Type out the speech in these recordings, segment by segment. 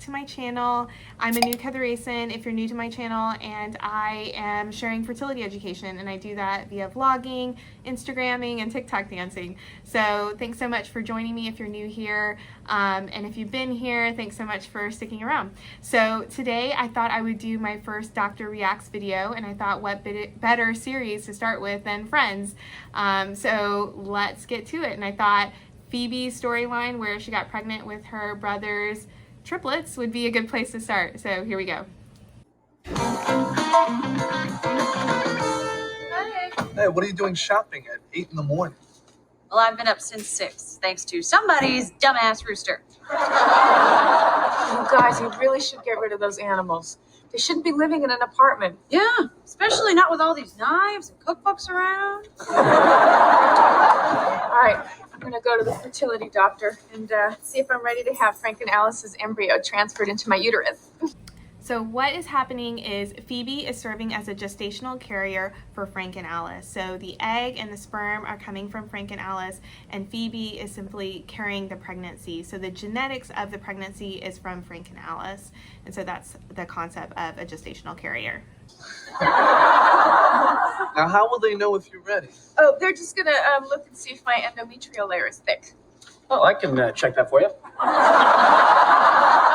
to my channel. I'm a new Kathiresan if you're new to my channel, and I am sharing fertility education, and I do that via vlogging, Instagramming, and TikTok dancing. So thanks so much for joining me if you're new here, and if you've been here, thanks so much for sticking around. So today I thought I would do my first Doctor Reacts video, and I thought what better series to start with than Friends. So let's get to it. And I thought Phoebe's storyline where she got pregnant with her brother's triplets would be a good place to start. So here we go. Hey, what are you doing shopping at 8 in the morning? Well, I've been up since 6, thanks to somebody's dumbass rooster. You guys, you really should get rid of those animals. They shouldn't be living in an apartment. Yeah, especially not with all these knives and cookbooks around. All right, I'm gonna go to the fertility doctor and see if I'm ready to have Frank and Alice's embryo transferred into my uterus. So what is happening is Phoebe is serving as a gestational carrier for Frank and Alice. So the egg and the sperm are coming from Frank and Alice, and Phoebe is simply carrying the pregnancy. So the genetics of the pregnancy is from Frank and Alice. And so that's the concept of a gestational carrier. Now, how will they know if you're ready? Oh, they're just gonna look and see if my endometrial layer is thick. Oh, I can check that for you.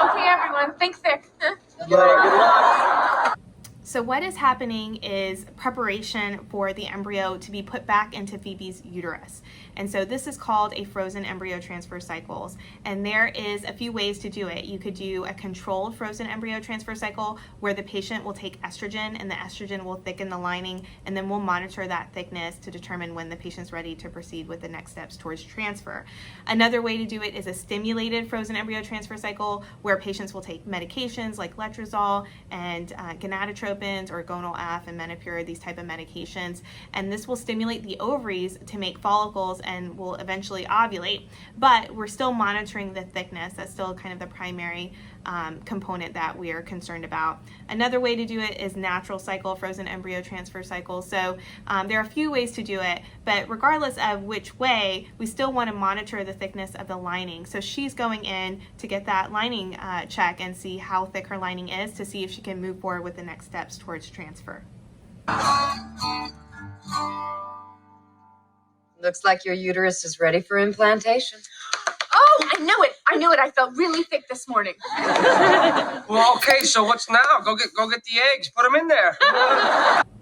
Okay, everyone, think thick. Good luck. So what is happening is preparation for the embryo to be put back into Phoebe's uterus. And so this is called a frozen embryo transfer cycles. And there is a few ways to do it. You could do a controlled frozen embryo transfer cycle where the patient will take estrogen, and the estrogen will thicken the lining, and then we'll monitor that thickness to determine when the patient's ready to proceed with the next steps towards transfer. Another way to do it is a stimulated frozen embryo transfer cycle where patients will take medications like letrozole and gonadotropins or Gonal F and Menopur, these type of medications, and this will stimulate the ovaries to make follicles and will eventually ovulate. But we're still monitoring the thickness. That's still kind of the primary component that we are concerned about. Another way to do it is natural cycle frozen embryo transfer cycle. So there are a few ways to do it, but regardless of which way, we still want to monitor the thickness of the lining. So she's going in to get that lining check and see how thick her lining is to see if she can move forward with the next steps towards transfer. Looks like your uterus is ready for implantation. Oh, I knew it. I knew it. I felt really thick this morning. Well, okay, so what's now? Go get the eggs. Put them in there.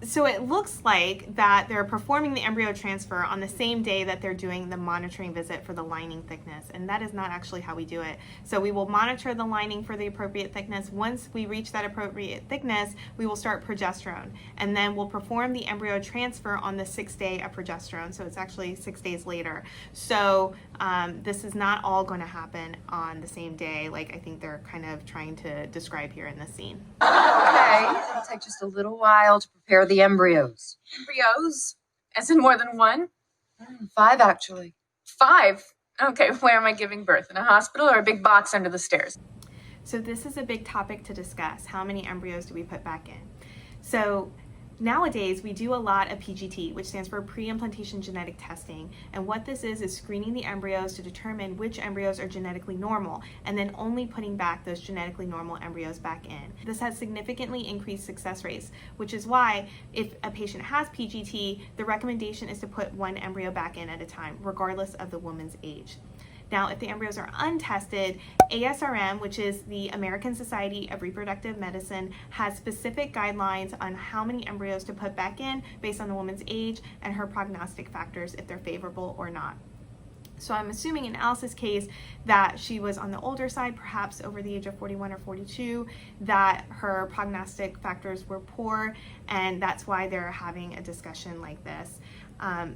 So it looks like that they're performing the embryo transfer on the same day that they're doing the monitoring visit for the lining thickness, and that is not actually how we do it. So we will monitor the lining for the appropriate thickness. Once we reach that appropriate thickness, we will start progesterone, and then we'll perform the embryo transfer on the 6th day of progesterone. So it's actually 6 days later. So this is not all going to happen on the same day, like I think they're kind of trying to describe here in this scene. Okay, it'll take just a little while to prepare the embryos. Embryos? As in more than one? 5, actually. 5? Okay, where am I giving birth? In a hospital or a big box under the stairs? So this is a big topic to discuss. How many embryos do we put back in? So nowadays, we do a lot of PGT, which stands for pre-implantation genetic testing. And what this is screening the embryos to determine which embryos are genetically normal, and then only putting back those genetically normal embryos back in. This has significantly increased success rates, which is why if a patient has PGT, the recommendation is to put one embryo back in at a time, regardless of the woman's age. Now, if the embryos are untested, ASRM, which is the American Society of Reproductive Medicine, has specific guidelines on how many embryos to put back in based on the woman's age and her prognostic factors, if they're favorable or not. So I'm assuming in Alice's case that she was on the older side, perhaps over the age of 41 or 42, that her prognostic factors were poor, and that's why they're having a discussion like this.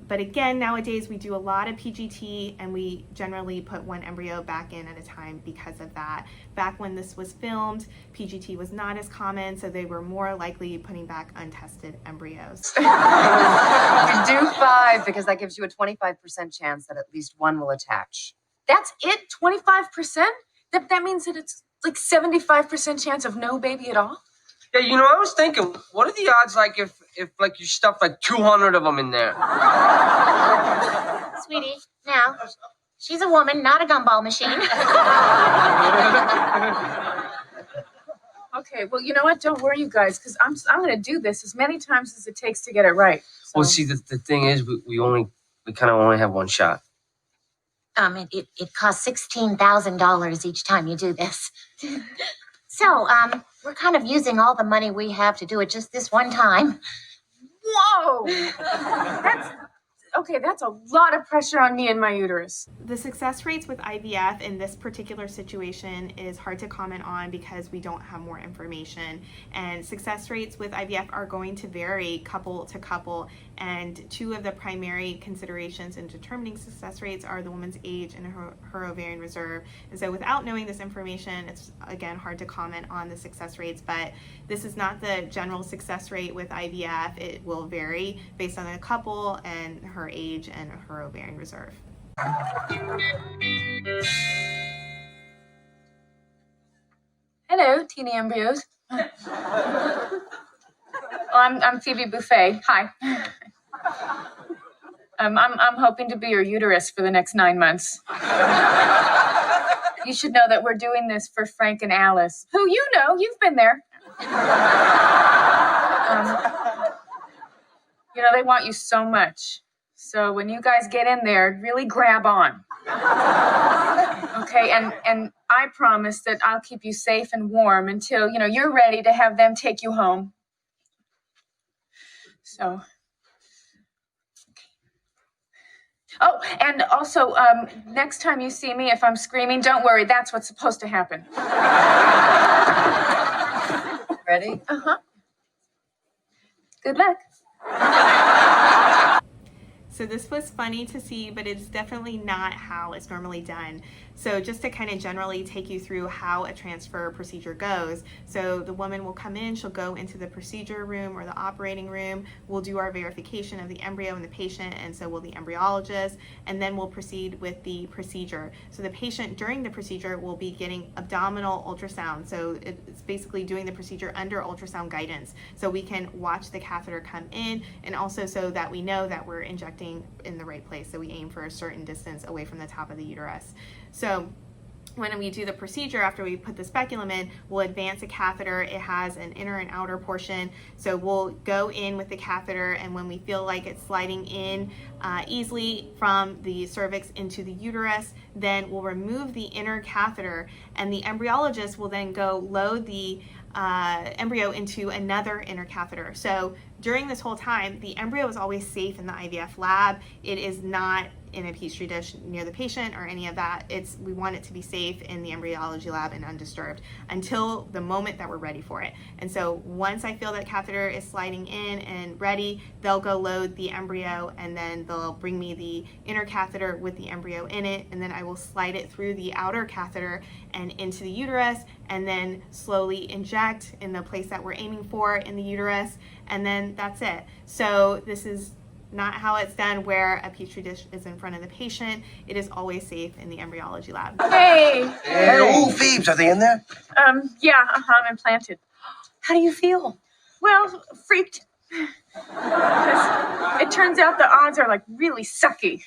But again, nowadays we do a lot of PGT, and we generally put one embryo back in at a time because of that. Back when this was filmed, PGT was not as common, so they were more likely putting back untested embryos. We do 5 because that gives you a 25% chance that at least one will attach. That's it? 25%? That means that it's like 75% chance of no baby at all? Yeah, you know, I was thinking, what are the odds like if like you stuff like 200 of them in there? Sweetie, now, she's a woman, not a gumball machine. Okay, well, you know what? Don't worry, you guys, because I'm going to do this as many times as it takes to get it right. So. Well, see, the thing is, we kind of only have one shot. It costs $16,000 each time you do this. So, we're kind of using all the money we have to do it just this one time. Whoa! That's a lot of pressure on me and my uterus. The success rates with IVF in this particular situation is hard to comment on because we don't have more information. And success rates with IVF are going to vary couple to couple. And two of the primary considerations in determining success rates are the woman's age and her ovarian reserve. And so without knowing this information, it's again hard to comment on the success rates, but this is not the general success rate with IVF. It will vary based on the couple and her age and her ovarian reserve. Hello, teeny embryos. I'm Phoebe Buffet. Hi. I'm hoping to be your uterus for the next 9 months. You should know that we're doing this for Frank and Alice, who you know, you've been there. They want you so much. So when you guys get in there, really grab on. Okay, and I promise that I'll keep you safe and warm until, you're ready to have them take you home. So. Oh, and also, next time you see me, if I'm screaming, don't worry, that's what's supposed to happen. Ready? Uh-huh. Good luck. So this was funny to see, but it's definitely not how it's normally done. So just to kind of generally take you through how a transfer procedure goes. So the woman will come in, she'll go into the procedure room or the operating room. We'll do our verification of the embryo and the patient, and so will the embryologist, and then we'll proceed with the procedure. So the patient during the procedure will be getting abdominal ultrasound. So it's basically doing the procedure under ultrasound guidance. So we can watch the catheter come in, and also so that we know that we're injecting in the right place. So we aim for a certain distance away from the top of the uterus. So when we do the procedure, after we put the speculum in, we'll advance a catheter. It has an inner and outer portion. So we'll go in with the catheter, and when we feel like it's sliding in easily from the cervix into the uterus, then we'll remove the inner catheter, and the embryologist will then go load the embryo into another inner catheter. So during this whole time, the embryo is always safe in the IVF lab. It is not in a petri dish near the patient or any of that. We want it to be safe in the embryology lab and undisturbed until the moment that we're ready for it. And so once I feel that catheter is sliding in and ready, they'll go load the embryo, and then they'll bring me the inner catheter with the embryo in it, and then I will slide it through the outer catheter and into the uterus, and then slowly inject in the place that we're aiming for in the uterus, and then that's it. So this is not how it's done where a petri dish is in front of the patient. It is always safe in the embryology lab. Hey. Hey, oh, Phoebes, are they in there? Yeah, I'm implanted. How do you feel? Well, freaked. It turns out the odds are really sucky.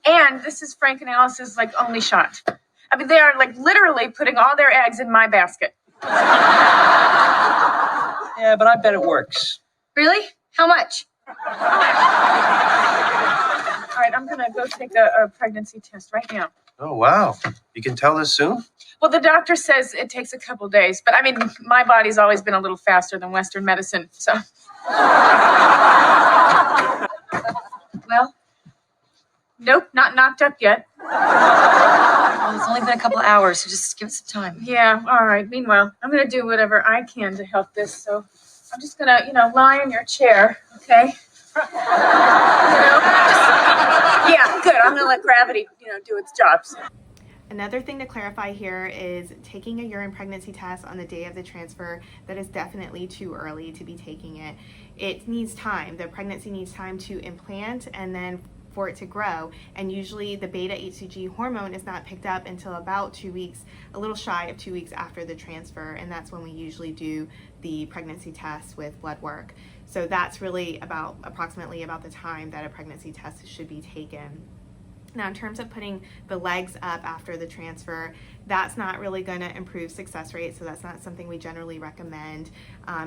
And this is Frank and Alice's only shot. I mean, they are literally putting all their eggs in my basket. Yeah, but I bet it works. Really? How much? All right, I'm gonna go take a pregnancy test right now. Oh, wow. You can tell this soon? Well, the doctor says it takes a couple days, but I mean, my body's always been a little faster than Western medicine, so. Well, Nope, not knocked up yet. it's only been a couple hours, so just give it some time. Yeah, all right. Meanwhile, I'm gonna do whatever I can to help this, so I'm just gonna, lie in your chair, okay? Yeah, good. I'm gonna let gravity, do its job. So. Another thing to clarify here is taking a urine pregnancy test on the day of the transfer. That is definitely too early to be taking it. It needs time. The pregnancy needs time to implant and then for it to grow, and usually the beta HCG hormone is not picked up until about 2 weeks, a little shy of 2 weeks after the transfer, and that's when we usually do the pregnancy test with blood work. So that's really approximately about the time that a pregnancy test should be taken. Now, in terms of putting the legs up after the transfer, that's not really going to improve success rate, so that's not something we generally recommend.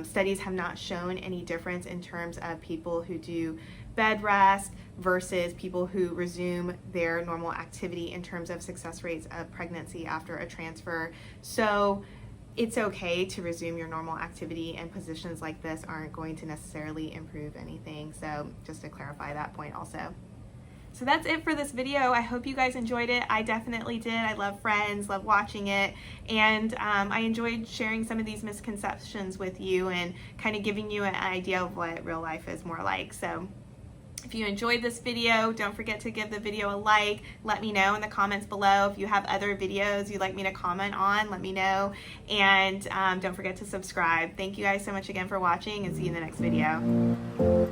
Studies have not shown any difference in terms of people who do bed rest versus people who resume their normal activity in terms of success rates of pregnancy after a transfer. So it's okay to resume your normal activity, and positions like this aren't going to necessarily improve anything. So just to clarify that point also. So that's it for this video. I hope you guys enjoyed it. I definitely did. I love Friends, love watching it, and I enjoyed sharing some of these misconceptions with you and kind of giving you an idea of what real life is more like. So if you enjoyed this video, don't forget to give the video a like. Let me know in the comments below. If you have other videos you'd like me to comment on, let me know. And don't forget to subscribe. Thank you guys so much again for watching, and see you in the next video.